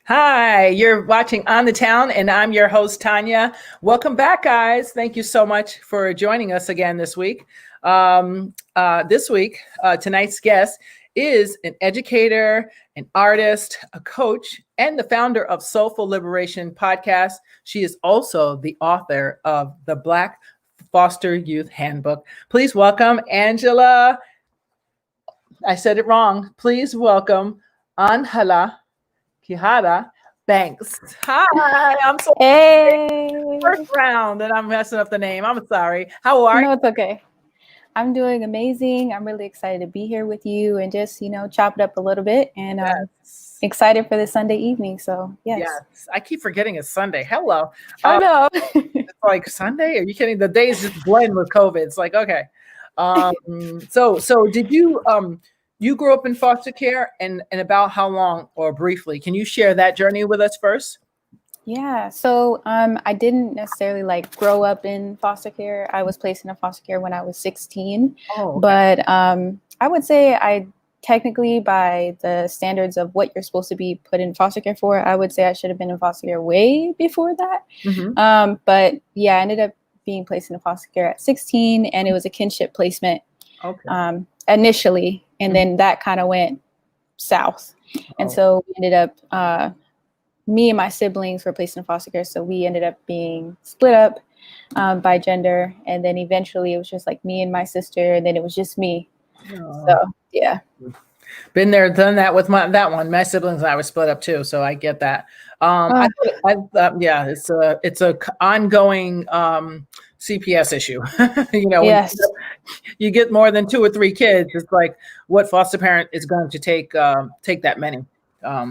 Hi, you're watching On the Town, and I'm your host, Tanya. Welcome back, guys. Thank you so much for joining us again this week. Tonight's guest is an educator, an artist, a coach, and the founder of Soulful Liberation podcast. She is also the author of the Black Foster Youth Handbook. Please welcome Angela. I said it wrong. Please welcome Angela Quijada Banks. Hi, I'm so Hey. first round and I'm messing up the name. I'm sorry. How are you? No, it's okay. I'm doing amazing. I'm really excited to be here with you and just, chop it up a little bit and Yes. excited for this Sunday evening. So, yes. I keep forgetting it's Sunday. Hello. I know. It's like Sunday? Are you kidding? The days just blend with COVID. It's like, okay. So did you grew up in foster care and about how long or briefly? Can you share that journey with us first? Yeah. So I didn't necessarily grow up in foster care. I was placed in a foster care when I was 16. Oh, okay. But I would say I technically, by the standards of what you're supposed to be put in foster care for, I would say I should have been in foster care way before that. Mm-hmm. But yeah, I ended up being placed in foster care at 16, and it was a kinship placement initially, and then that kind of went south. And so we ended up, me and my siblings were placed in foster care, so we ended up being split up by gender, and then eventually it was just like me and my sister, and then it was just me. So yeah. Been there, done that with that one. My siblings and I were split up too, so I get that. It's a ongoing CPS issue. Yes. You get more than 2 or 3 kids. It's like, what foster parent is going to take that many?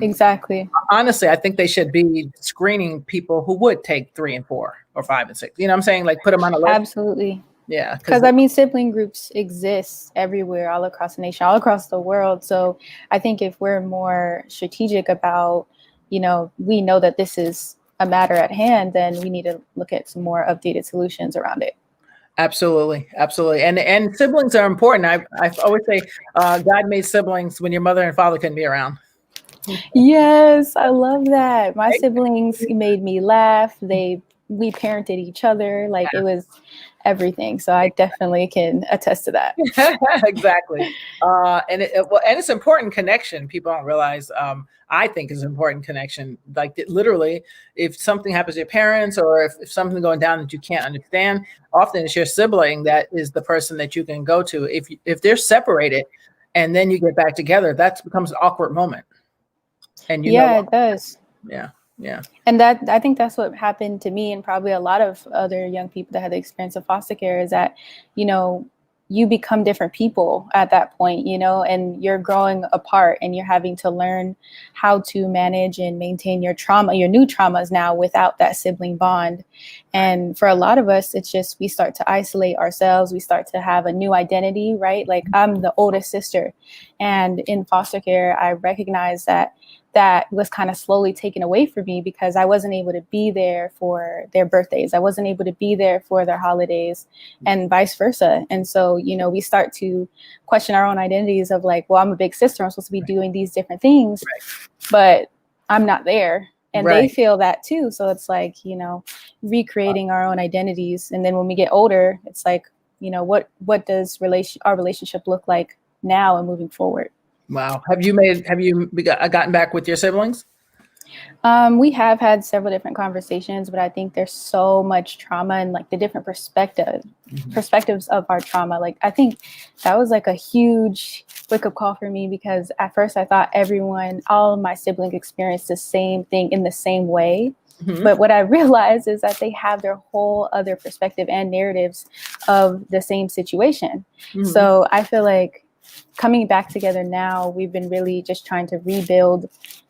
Exactly. Honestly, I think they should be screening people who would take 3 and 4 or 5 and 6. You know what I'm saying? Like, put them on a list. Absolutely. Yeah. Because sibling groups exist everywhere, all across the nation, all across the world. So I think if we're more strategic about, we know that this is a matter at hand, then we need to look at some more updated solutions around it. Absolutely. And siblings are important. I always say God made siblings when your mother and father couldn't be around. Yes, I love that. My siblings made me laugh. We parented each other. It was everything. So I definitely can attest to that. Exactly. And it's important connection. People don't realize, I think is an important connection. Literally, if something happens to your parents or if something's going down that you can't understand, often it's your sibling that is the person that you can go to. If they're separated and then you get back together, that becomes an awkward moment. And it does. Yeah. And I think that's what happened to me and probably a lot of other young people that had the experience of foster care is that, you become different people at that point, and you're growing apart and you're having to learn how to manage and maintain your trauma, your new traumas now without that sibling bond. And for a lot of us, it's just we start to isolate ourselves. We start to have a new identity, right? Like I'm the oldest sister. And in foster care, I recognize that was kind of slowly taken away from me because I wasn't able to be there for their birthdays. I wasn't able to be there for their holidays and vice versa. And so, we start to question our own identities of like, well, I'm a big sister. I'm supposed to be doing these different things, but I'm not there. And they feel that too. So it's like, recreating our own identities. And then when we get older, it's like, what does our relationship look like now and moving forward? Wow. Have you gotten back with your siblings? We have had several different conversations, but I think there's so much trauma and the different perspectives of our trauma. I think that was a huge wake up call for me because at first I thought all of my siblings experienced the same thing in the same way. Mm-hmm. But what I realized is that they have their whole other perspective and narratives of the same situation. Mm-hmm. So I feel like coming back together now, we've been really just trying to rebuild,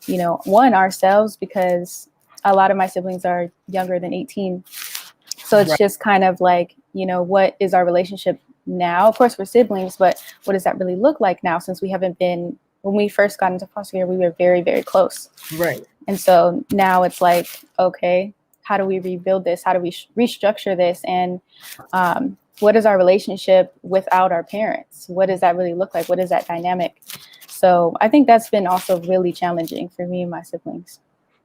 ourselves because a lot of my siblings are younger than 18. So it's just kind of like, what is our relationship now? Of course, we're siblings, but what does that really look like now since we haven't been, when we first got into foster care, we were very, very close. Right. And so now it's like, okay, how do we rebuild this? How do we restructure this? And what is our relationship without our parents? What does that really look like? What is that dynamic? So I think that's been also really challenging for me and my siblings.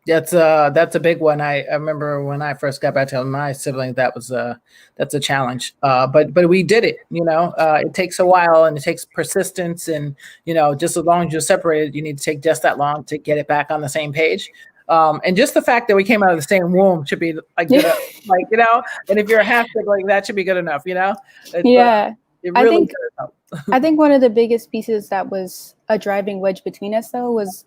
That's a big one. I remember when I first got back to my siblings, that's a challenge. But we did it. It takes a while and it takes persistence, and just as long as you're separated, you need to take just that long to get it back on the same page. And just the fact that we came out of the same womb should be like good, like And if you're a half sibling, that should be good enough. Yeah, It I really think does help. I think one of the biggest pieces that was a driving wedge between us, though, was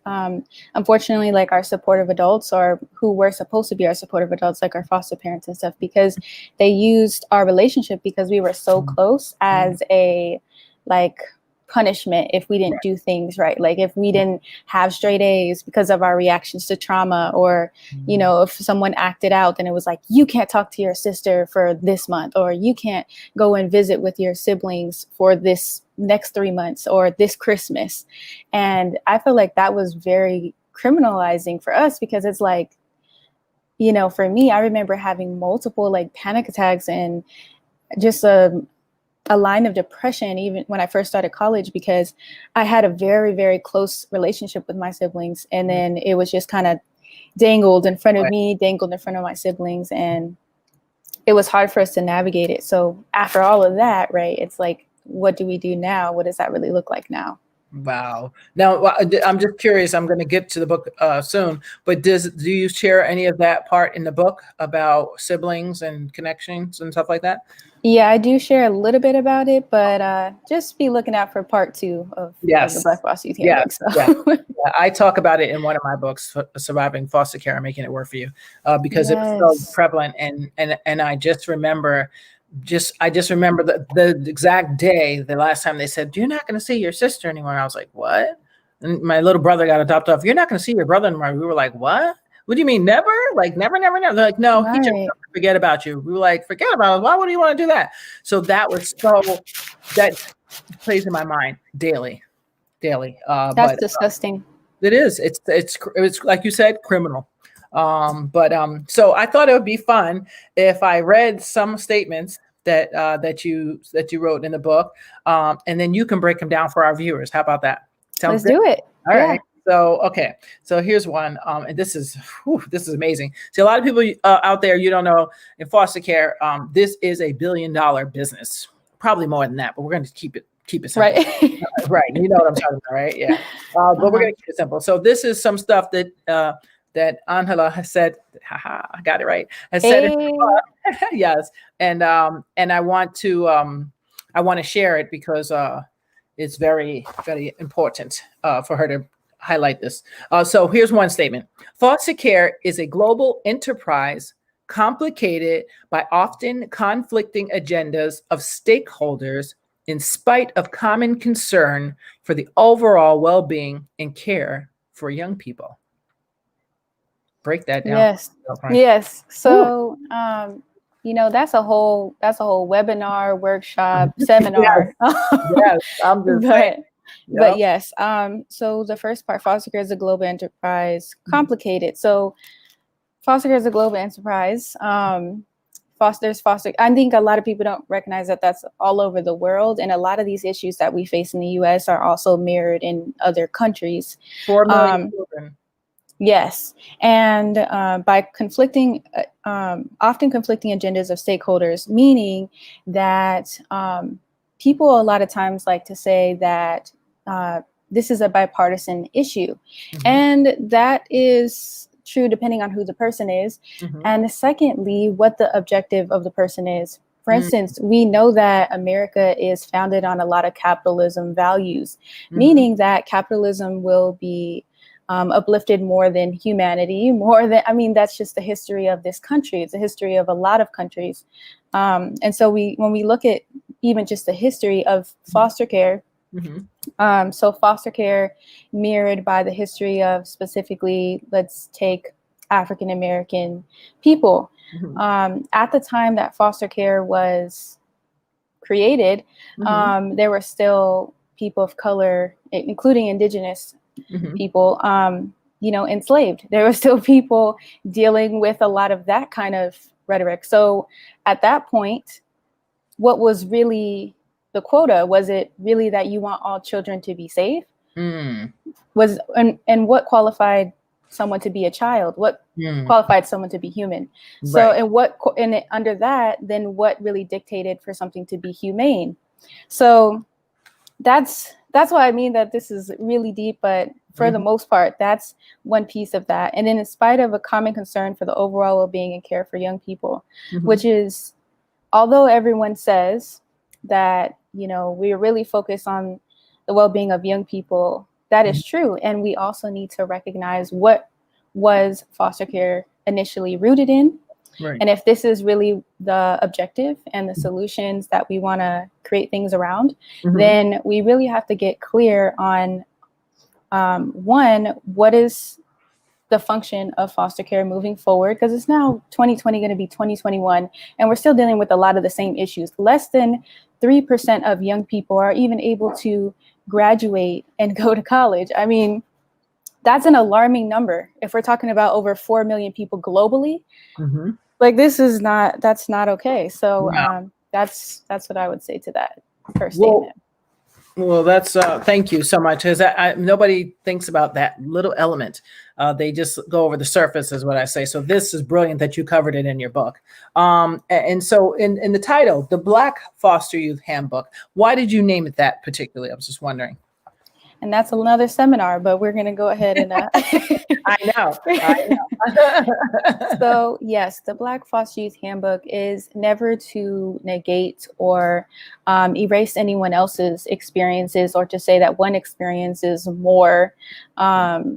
unfortunately like our supportive adults, or who were supposed to be our supportive adults, like our foster parents and stuff, because they used our relationship, because we were so close, as a like punishment if we didn't do things right. Like if we didn't have straight A's because of our reactions to trauma, or if someone acted out, then it was like, you can't talk to your sister for this month, or you can't go and visit with your siblings for this next 3 months, or this Christmas. And I feel like that was very criminalizing for us, because it's like, for me, I remember having multiple like panic attacks and just a line of depression even when I first started college, because I had a very, very close relationship with my siblings. And then it was just kind of dangled in front of me, dangled in front of my siblings. And it was hard for us to navigate it. So after all of that, right, it's like, what do we do now? What does that really look like now? Wow. Now, I'm just curious. I'm going to get to the book soon, but do you share any of that part in the book about siblings and connections and stuff like that? Yeah, I do share a little bit about it, but just be looking out for part 2 of the Black Foster Youth Handbook. Yeah. I talk about it in one of my books, Surviving Foster Care and Making It Work for You, because it was so prevalent. And I just remember the exact day, the last time they said, you're not going to see your sister anymore. I was like, what? And my little brother got adopted off. You're not going to see your brother anymore. We were like, what? What do you mean, never? Like, never, never, never. They're like, no, he just forget about you. We were like, forget about us. Why would you want to do that? So that plays in my mind daily. That's disgusting. It is. It's like you said, criminal. So I thought it would be fun if I read some statements that you wrote in the book, and then you can break them down for our viewers. How about that? Let's do it. All right. So, okay. So here's one. And this is amazing. See, a lot of people out there, you don't know, in foster care, this is a $1 billion business, probably more than that, but we're going to keep it simple. Right. Right. You know what I'm talking about, right? Yeah. But we're going to keep it simple. So this is some stuff that Angela has said. I got it right. Has said in the book. Yes. And I want to share it because it's very, very important for her to highlight this. So here's one statement. Foster care is a global enterprise complicated by often conflicting agendas of stakeholders in spite of common concern for the overall well-being and care for young people. Break that down. Yes. So, that's a whole webinar, workshop, seminar. Yes, I'm just saying. But yes, so the first part, foster care is a global enterprise, complicated. So foster care is a global enterprise. Foster. I think a lot of people don't recognize that that's all over the world. And a lot of these issues that we face in the US are also mirrored in other countries. 4 million children. Yes. And by conflicting, often conflicting agendas of stakeholders, meaning that people a lot of times like to say that this is a bipartisan issue. And that is true depending on who the person is. And secondly, what the objective of the person is. For instance, we know that America is founded on a lot of capitalism values, meaning that capitalism will be uplifted more than humanity, that's just the history of this country. It's a history of a lot of countries. And so when we look at even just the history of foster care, so foster care mirrored by the history of specifically, let's take African-American people. At the time that foster care was created, there were still people of color, including indigenous people, enslaved. There were still people dealing with a lot of that kind of rhetoric. So at that point, what was really the quota? Was it really that you want all children to be safe? And what qualified someone to be a child? What Mm. qualified someone to be human? So, Right. and under that, then what really dictated for something to be humane? So that's why I mean that this is really deep, but for the most part, that's one piece of that. And then in spite of a common concern for the overall well-being and care for young people, which is, although everyone says that, you know, we're really focused on the well-being of young people, that is true. And we also need to recognize what was foster care initially rooted in. Right. And if this is really the objective and the solutions that we want to create things around, then we really have to get clear on, one, what is the function of foster care moving forward? Because it's now 2020 going to be 2021, and we're still dealing with a lot of the same issues. Less than 3% of young people are even able to graduate and go to college. I mean, that's an alarming number. If we're talking about over 4 million people globally, like that's not okay. So that's what I would say to that first statement. Well, that's thank you so much. Because nobody thinks about that little element. They just go over the surface, is what I say. So this is brilliant that you covered it in your book. And so in the title, The Black Foster Youth Handbook, why did you name it that particularly? I was just wondering. And that's another seminar, but we're going to go ahead and I know. So yes, the Black Foster Youth Handbook is never to negate or erase anyone else's experiences, or to say that one experience is more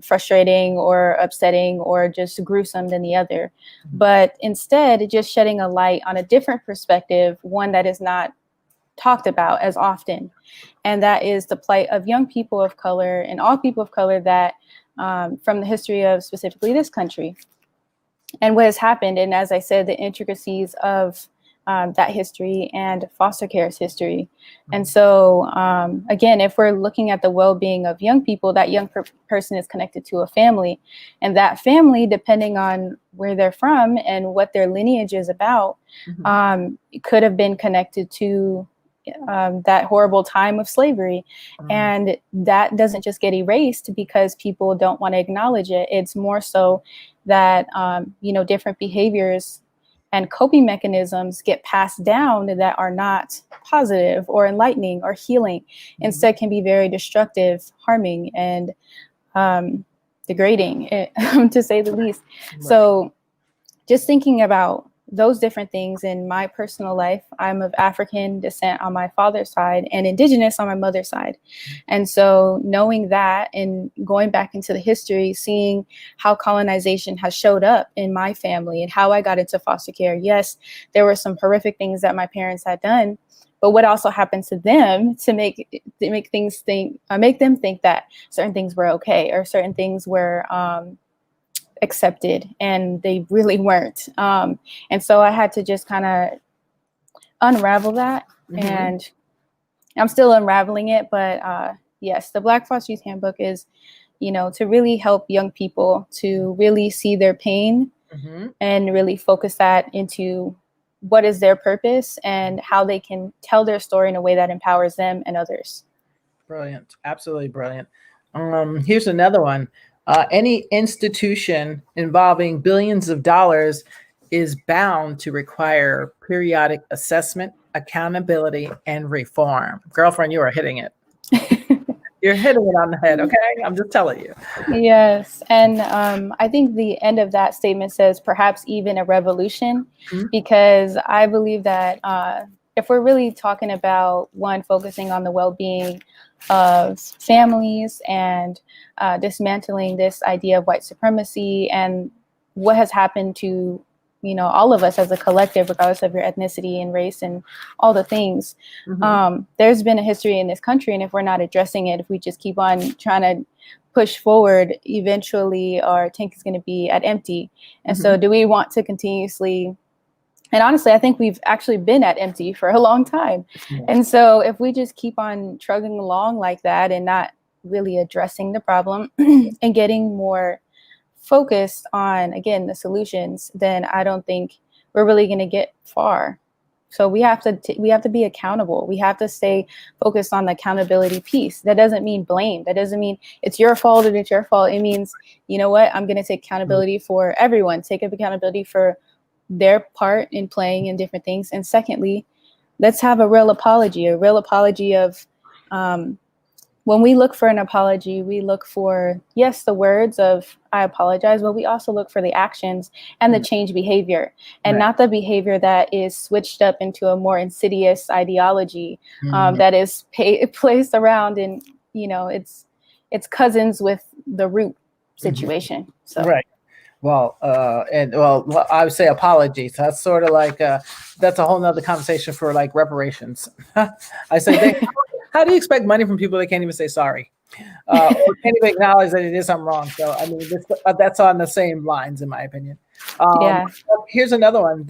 frustrating or upsetting or just gruesome than the other, but instead just shedding a light on a different perspective, one that is not talked about as often. And that is the plight of young people of color and all people of color that from the history of specifically this country and what has happened. And as I said, the intricacies of that history and foster care's history. And so, again, if we're looking at the well-being of young people, that young person is connected to a family. And that family, depending on where they're from and what their lineage is about, could have been connected to that horrible time of slavery. And that doesn't just get erased because people don't want to acknowledge it. It's more so that, different behaviors and coping mechanisms get passed down that are not positive or enlightening or healing. Instead can be very destructive, harming, and degrading, to say the least. So just thinking about those different things in my personal life, I'm of African descent on my father's side and indigenous on my mother's side. And so knowing that and going back into the history, seeing how colonization has showed up in my family and how I got into foster care. Yes, there were some horrific things that my parents had done, but what also happened to them to make them think that certain things were okay or certain things were accepted, and they really weren't. And so I had to just kind of unravel that, and I'm still unraveling it. But yes, the Black Foster Youth Handbook is, to really help young people to really see their pain and really focus that into what is their purpose and how they can tell their story in a way that empowers them and others. Brilliant. Absolutely brilliant. Here's another one. Any institution involving billions of dollars is bound to require periodic assessment, accountability, and reform. Girlfriend, you are hitting it. You're hitting it on the head, okay? I'm just telling you. Yes. And I think the end of that statement says perhaps even a revolution, because I believe that if we're really talking about, one, focusing on the well-being of families and dismantling this idea of white supremacy and what has happened to, all of us as a collective, regardless of your ethnicity and race and all the things, there's been a history in this country. And if we're not addressing it, if we just keep on trying to push forward, eventually our tank is going to be at empty. And so do we want to continuously, and honestly, I think we've actually been at empty for a long time. And so if we just keep on trugging along like that and not really addressing the problem and getting more focused on, again, the solutions, then I don't think we're really going to get far. So we have to be accountable. We have to stay focused on the accountability piece. That doesn't mean blame. That doesn't mean it's your fault and it's your fault. It means, you know what? I'm going to take accountability for everyone. Take up accountability for their part in playing in different things. And secondly, let's have a real apology of, when we look for an apology, we look for, yes, the words of I apologize, but we also look for the actions and the change behavior, and not the behavior that is switched up into a more insidious ideology that is placed around, and, you know, it's cousins with the root situation. So. Right. Well, I would say apologies. That's sort of like, that's a whole nother conversation for like reparations. I say, how do you expect money from people that can't even say sorry? Or can't even acknowledge that it is something wrong? So, I mean, that's on the same lines, in my opinion. Here's another one.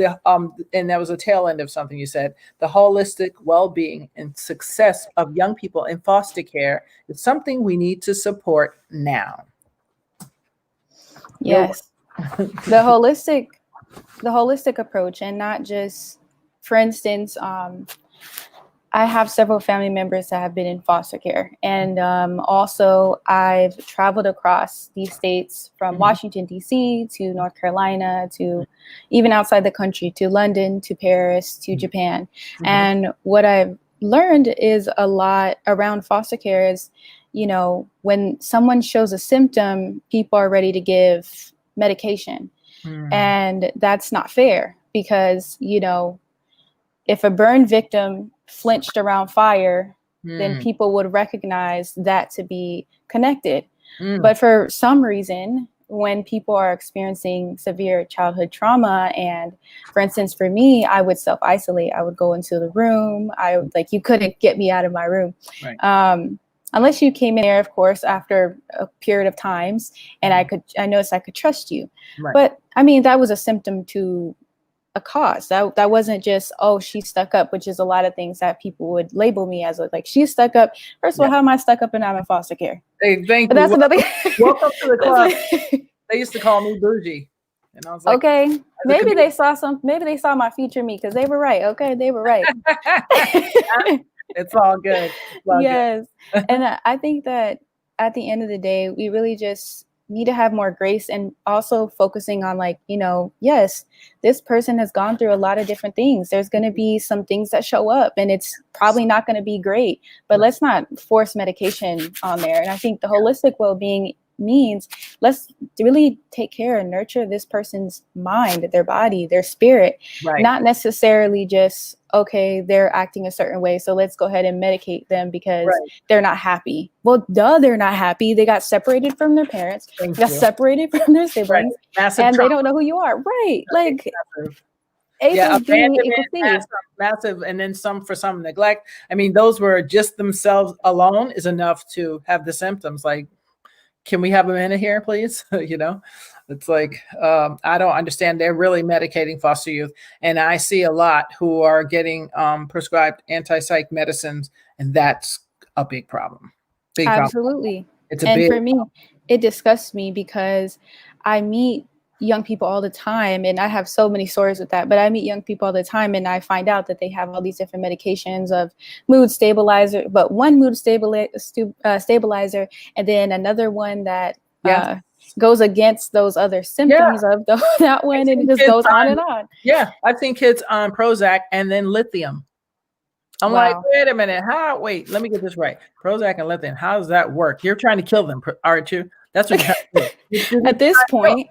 And that was a tail end of something you said. The holistic well-being and success of young people in foster care is something we need to support now. Yes. The holistic approach, and not just, for instance, I have several family members that have been in foster care, and also I've traveled across these states from Washington, D.C. to North Carolina, to even outside the country, to London, to Paris, to Japan. And what I've learned is a lot around foster care is, you know, when someone shows a symptom, people are ready to give medication. And that's not fair, because, you know, if a burn victim flinched around fire, then people would recognize that to be connected. But for some reason, when people are experiencing severe childhood trauma, and for instance, for me, I would self-isolate. I would go into the room. You couldn't get me out of my room. Unless you came in there, of course, after a period of times, and I noticed I could trust you. But I mean, that was a symptom to a cause. That wasn't just, oh, she's stuck up, which is a lot of things that people would label me as, like, she's stuck up. First of all, how am I stuck up and I'm in foster care? Hey, thank you. That's another. Welcome to the club. They used to call me bougie, and I was like, okay, maybe they saw my future me, because they were right. Okay, they were right. It's all good. Yes. And I think that at the end of the day, we really just need to have more grace, and also focusing on, like, you know, yes, this person has gone through a lot of different things. There's going to be some things that show up, and it's probably not going to be great, but let's not force medication on there. And I think the holistic well-being means let's really take care and nurture this person's mind, their body, their spirit, not necessarily just, okay, they're acting a certain way, so let's go ahead and medicate them because they're not happy. Well, they're not happy. They got separated from their parents, separated from their siblings, and trauma. They don't know who you are. Like, massive, and then for some neglect. I mean, those were just themselves alone is enough to have the symptoms. Like, can we have a minute here, please? You know, it's like, I don't understand. They're really medicating foster youth. And I see a lot who are getting prescribed anti-psych medicines. And that's a big problem. Absolutely. For me, it disgusts me, because I meet young people all the time, and I have so many stories with that, but I meet young people all the time, and I find out that they have all these different medications of mood stabilizer, but one mood stabilizer, and then another one that goes against those other symptoms of that one, and it just goes on and on. Yeah, I've seen kids on Prozac and then lithium. I'm like, wait a minute. Wait, let me get this right. Prozac and lithium. How does that work? You're trying to kill them, aren't you? That's what you have to do. At this point,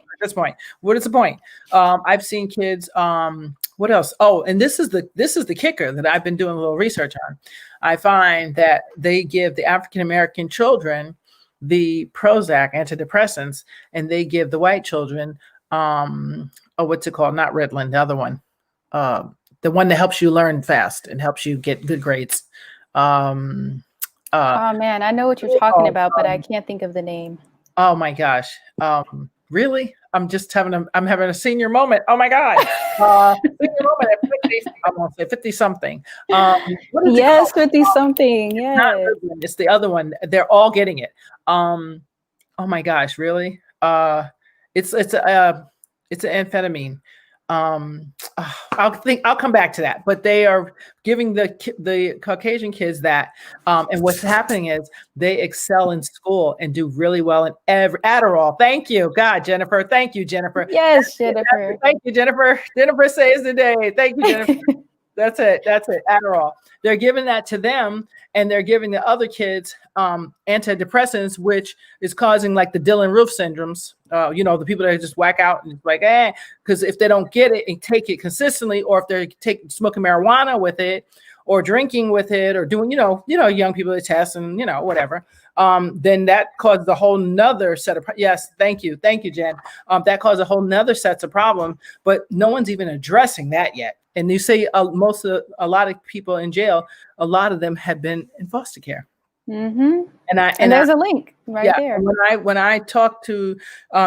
what is the point? I've seen kids. What else? Oh, and this is the kicker that I've been doing a little research on. I find that they give the African American children the Prozac antidepressants, and they give the white children what's it called? Not Ritalin, the other one. The one that helps you learn fast and helps you get good grades. Oh man, I know what you're talking about, but I can't think of the name. Oh my gosh. Really? I'm having a senior moment. Oh my God. Senior moment at 50, I won't say 50 something. Yes, 50 something. Yes. It's the other one. They're all getting it. Oh my gosh, really? It's an amphetamine. I'll come back to that, but they are giving the Caucasian kids that, and what's happening is they excel in school and do really well in every Adderall. Thank you, God, Jennifer. Thank you, Jennifer. Yes, Jennifer. Thank you, Jennifer. Jennifer saves the day. Thank you, Jennifer. That's it. Adderall. They're giving that to them, and they're giving the other kids antidepressants, which is causing like the Dylan Roof syndromes. The people that just whack out and like, because if they don't get it and take it consistently, or if they're smoking marijuana with it, or drinking with it, or doing, young people that test and whatever, then that causes a whole nother set of yes, thank you, Jen. That caused a whole nother sets of problem, but no one's even addressing that yet. And you say a lot of people in jail, a lot of them have been in foster care. Mm-hmm. And there's a link right there. When I talk to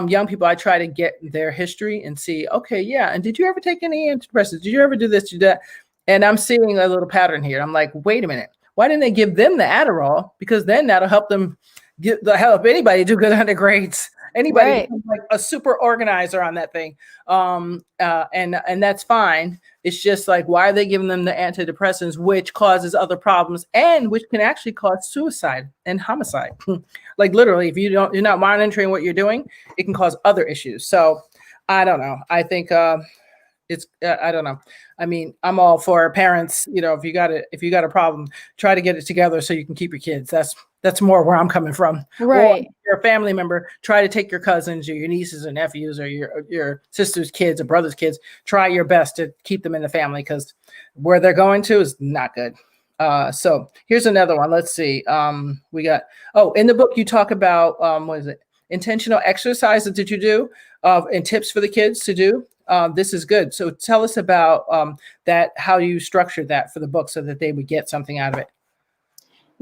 young people, I try to get their history and see, okay, yeah. And did you ever take any antidepressants? Did you ever do this, do that? And I'm seeing a little pattern here. I'm like, wait a minute. Why didn't they give them the Adderall? Because then that'll help them help anybody do good under grades. Anybody right. like a super organizer on that thing. And that's fine. It's just like, why are they giving them the antidepressants, which causes other problems and which can actually cause suicide and homicide? Like literally, if you're not monitoring what you're doing, it can cause other issues. So I don't know. I think I don't know. I mean, I'm all for parents, if you got a problem, try to get it together so you can keep your kids. That's more where I'm coming from. Right. Or if you're a family member, try to take your cousins or your nieces and nephews or your sister's kids or brother's kids. Try your best to keep them in the family, because where they're going to is not good. So here's another one. Let's see. We got, in the book you talk about, what is it? Intentional exercises that you do and tips for the kids to do. This is good. So tell us about that, how you structured that for the book so that they would get something out of it.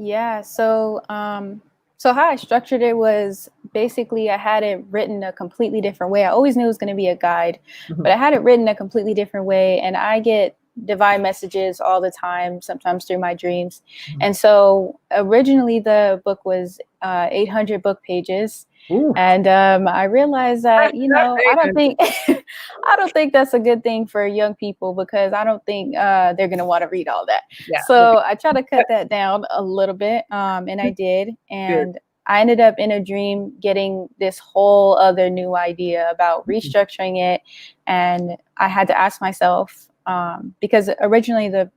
Yeah. So how I structured it was basically I had it written a completely different way. I always knew it was going to be a guide, Mm-hmm. but I had it written a completely different way. And I get divine messages all the time, sometimes through my dreams. Mm-hmm. And so originally the book was 800 book pages. Ooh. And I realized that, I don't think that's a good thing for young people, because I don't think they're going to want to read all that. Yeah. So I try to cut that down a little bit. And I did. And good. I ended up in a dream getting this whole other new idea about restructuring it. And I had to ask myself, because originally the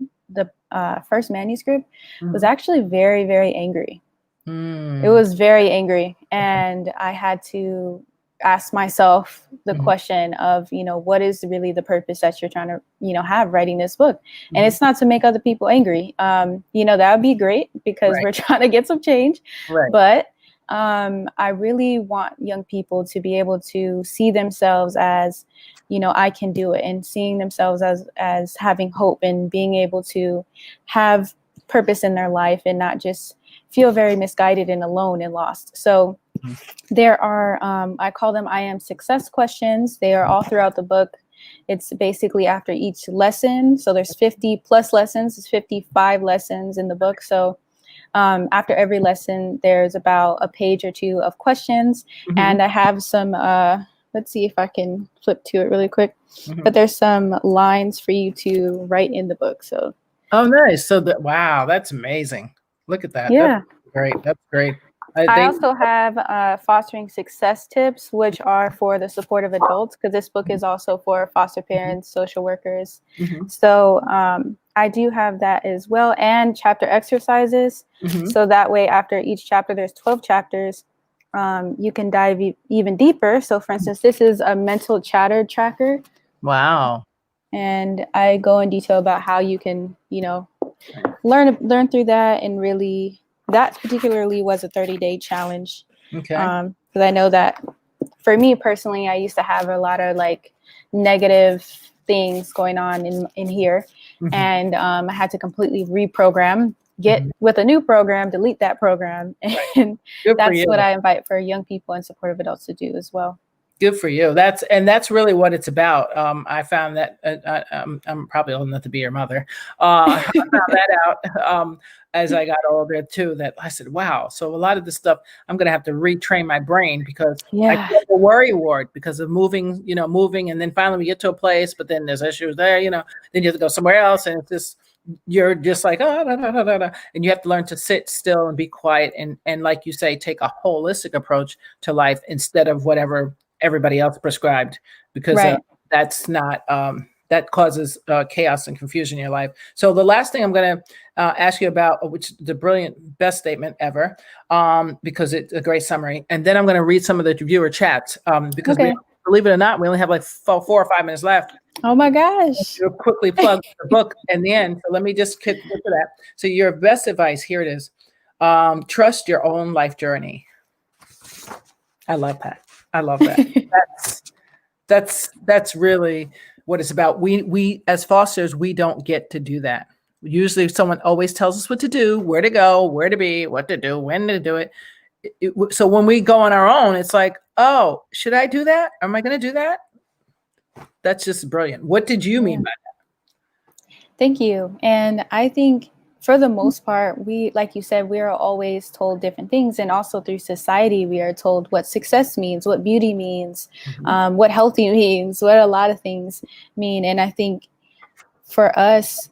first manuscript was actually very, very angry. It was very angry. And I had to ask myself the question of, what is really the purpose that you're trying to, have writing this book? And it's not to make other people angry. That would be great, because we're trying to get some change. Right. But I really want young people to be able to see themselves as, I can do it, and seeing themselves as having hope and being able to have purpose in their life and not just feel very misguided and alone and lost. So there are, I call them I am success questions. They are all throughout the book. It's basically after each lesson. So there's 50 plus lessons. There's 55 lessons in the book. So after every lesson, there's about a page or two of questions. And I have some, let's see if I can flip to it really quick. But there's some lines for you to write in the book. So. Oh, nice. So wow, that's amazing. Look at that. Yeah. That's great. That's great. I also have fostering success tips, which are for the supportive adults, because this book is also for foster parents, social workers. So I do have that as well, and chapter exercises. So that way, after each chapter, there's 12 chapters. You can dive even deeper. So for instance, this is a mental chatter tracker. Wow. And I go in detail about how you can, learn through that. And really, that particularly was a 30-day challenge. Okay. Because I know that for me personally, I used to have a lot of like negative things going on in here. And I had to completely reprogram, get with a new program, delete that program. And that's what I invite for young people and supportive adults to do as well. Good for you. That's really what it's about. I found that I'm probably old enough to be your mother. I found that out as I got older too. That I said, "Wow!" So a lot of this stuff, I'm going to have to retrain my brain because I Yeah. get the worry ward because of moving, and then finally we get to a place, but then there's issues there, then you have to go somewhere else, and it's just you're just like da, da, da, da, da. And you have to learn to sit still and be quiet and like you say, take a holistic approach to life instead of whatever everybody else prescribed, because Right. that's not that causes chaos and confusion in your life. So the last thing I'm going to ask you about, which is the brilliant best statement ever, because it's a great summary, and then I'm going to read some of the viewer chats because Okay. believe it or not, we only have like 4 or 5 minutes left. Oh my gosh. You'll quickly plug the book in the end. So let me just get to that. So your best advice, here it is. Trust your own life journey. I love that. I love that. That's really what it's about. We as fosters, we don't get to do that. Usually someone always tells us what to do, where to go, where to be, what to do, when to do it. So when we go on our own, it's like, oh, should I do that? Am I going to do that? That's just brilliant. What did you mean by that? Thank you. And I think for the most part, like you said, we are always told different things. And also through society, we are told what success means, what beauty means, what healthy means, what a lot of things mean. And I think for us,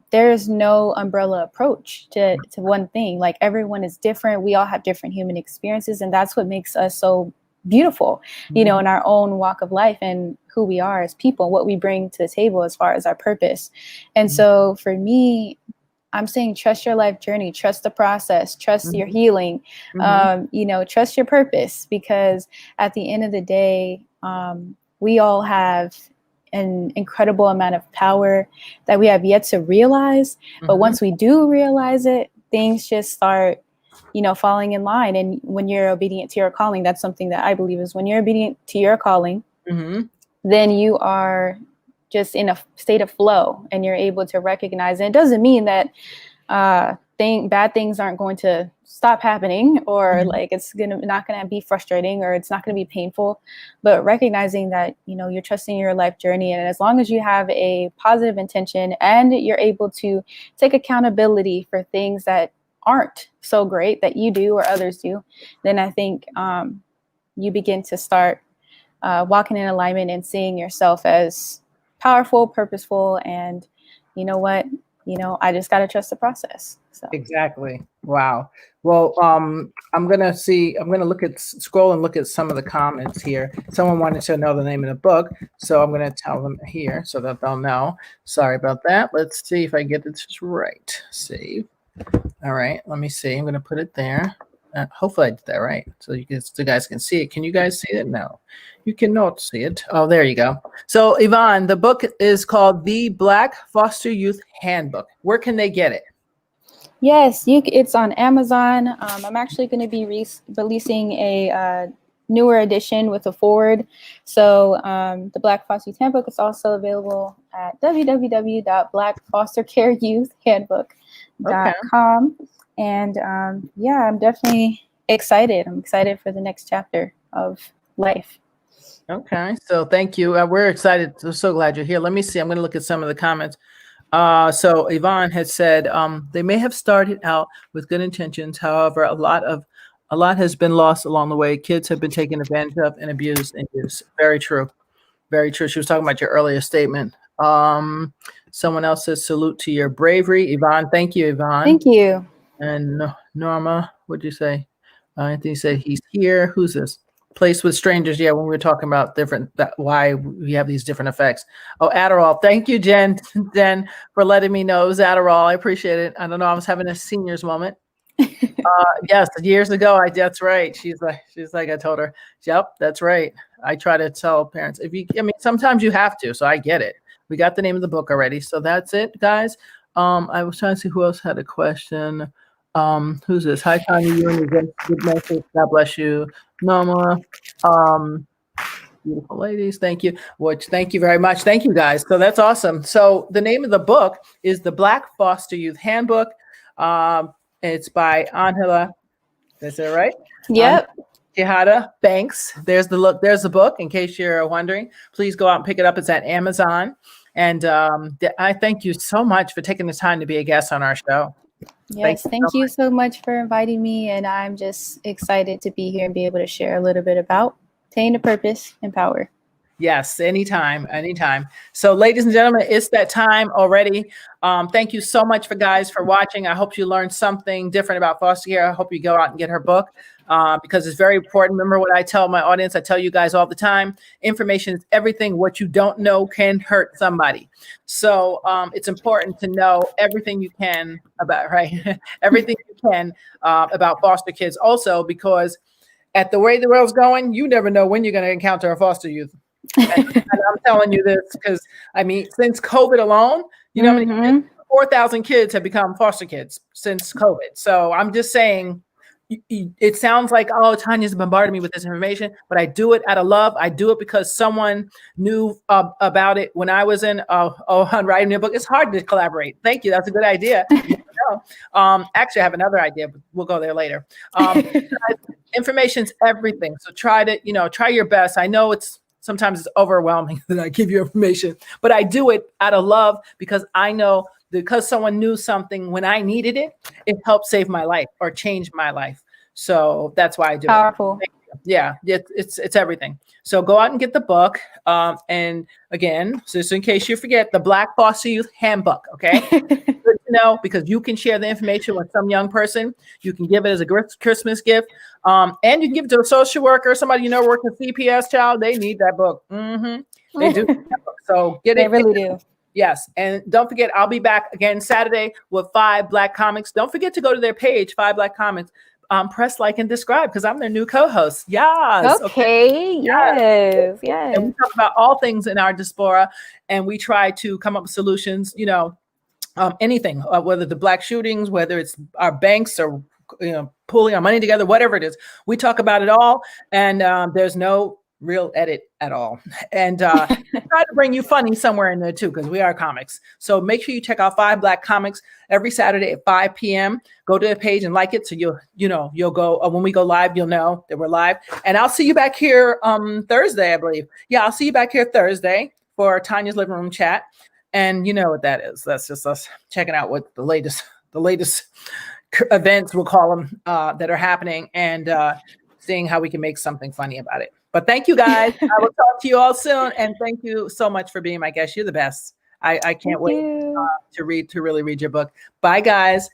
there is no umbrella approach to one thing. Like everyone is different. We all have different human experiences. And that's what makes us so beautiful, in our own walk of life and who we are as people, what we bring to the table as far as our purpose. And so for me, I'm saying trust your life journey, trust the process, trust your healing, trust your purpose, because at the end of the day, we all have an incredible amount of power that we have yet to realize. But once we do realize it, things just start falling in line. And when you're obedient to your calling, that's something that I believe is when you're obedient to your calling, then you are just in a state of flow and you're able to recognize. And it doesn't mean that bad things aren't going to stop happening, or like it's not going to be frustrating, or it's not going to be painful, but recognizing that, you're trusting your life journey. And as long as you have a positive intention and you're able to take accountability for things that aren't so great that you do or others do, then I think you begin to start walking in alignment and seeing yourself as powerful, purposeful, and you know what, I just got to trust the process. So exactly. Wow. Well, I'm gonna scroll and look at some of the comments here. Someone wanted to know the name of the book, so I'm gonna tell them here so that they'll know. Sorry about that. Let's see if I get this right. Save. All right, let me see. I'm going to put it there. Hopefully I did that right, so you guys can see it. Can you guys see it? No, you cannot see it. Oh, there you go. So Yvonne, the book is called The Black Foster Youth Handbook. Where can they get it? Yes, it's on Amazon. I'm actually going to be releasing a newer edition with a foreword. So the Black Foster Youth Handbook is also available at www.blackfostercareyouthhandbook.com. And I'm definitely excited. I'm excited for the next chapter of life. Okay, so thank you. We're excited. We're so glad you're here. Let me see. I'm going to look at some of the comments. So Yvonne had said they may have started out with good intentions. However, a lot has been lost along the way. Kids have been taken advantage of and abused and used. Very true. Very true. She was talking about your earlier statement. Someone else says salute to your bravery. Yvonne, thank you, Yvonne. Thank you. And Norma, what'd you say? Anthony said he's here. Who's this? Place with strangers. Yeah, when we were talking about why we have these different effects. Oh, Adderall. Thank you, Jen, for letting me know it was Adderall. I appreciate it. I don't know. I was having a seniors moment. Yes, years ago. That's right. She's like, I told her, yep, that's right. I try to tell parents sometimes you have to. So I get it. We got the name of the book already. So that's it, guys. I was trying to see who else had a question. Who's this? Hi, Tanya. You and your good message. God bless you. Norma. Beautiful ladies. Thank you. Thank you very much. Thank you, guys. So that's awesome. So the name of the book is The Black Foster Youth Handbook. It's by Angela. Is that right? Yep. Quijada Banks. There's the look. There's the book. In case you're wondering, please go out and pick it up. It's at Amazon. And I thank you so much for taking the time to be a guest on our show. Yes, thank you so much for inviting me. And I'm just excited to be here and be able to share a little bit about Attain to Purpose and Power. Yes, anytime. So ladies and gentlemen, it's that time already. Thank you so much for watching. I hope you learned something different about foster care. I hope you go out and get her book because it's very important. Remember what I tell my audience, I tell you guys all the time, information is everything. What you don't know can hurt somebody. So it's important to know everything you can about, right? Everything you can about foster kids also, because at the way the world's going, you never know when you're going to encounter a foster youth. And I'm telling you this because, I mean, since COVID alone, you know, 4,000 kids have become foster kids since COVID. So I'm just saying, it sounds like, oh, Tanya's bombarding me with this information, but I do it out of love. I do it because someone knew about it when I was in on writing a book. It's hard to collaborate. Thank you. That's a good idea. Actually, I have another idea, but we'll go there later. Information's everything. So try your best. I know sometimes it's overwhelming that I give you information, but I do it out of love because I know because someone knew something when I needed it, it helped save my life or change my life. So that's why I do Powerful. it. Yeah, it's everything. So go out and get the book. And again, just in case you forget, the Black Foster Youth Handbook. Okay, good to know because you can share the information with some young person. You can give it as a Christmas gift, and you can give it to a social worker, somebody you know working CPS child. They need that book. They do. So get it. They really do. Yes. And don't forget, I'll be back again Saturday with 5 Black comics. Don't forget to go to their page, 5 Black comics. Press like and subscribe because I'm their new co-host. Yes. Okay. Yes. And we talk about all things in our diaspora, and we try to come up with solutions. You know, anything, whether the Black shootings, whether it's our banks or pooling our money together, whatever it is, we talk about it all. And there's no real edit at all. And try to bring you funny somewhere in there too, because we are comics. So make sure you check out 5 Black comics every Saturday at 5 p.m. Go to the page and like it. So you'll go when we go live, you'll know that we're live. And I'll see you back here Thursday, I believe. Yeah, I'll see you back here Thursday for Tanya's Living Room Chat. And you know what that is. That's just us checking out what the latest events, we'll call them, that are happening, and seeing how we can make something funny about it. But thank you guys. I will talk to you all soon. And thank you so much for being my guest. You're the best. I can't wait to really read your book. Bye, guys.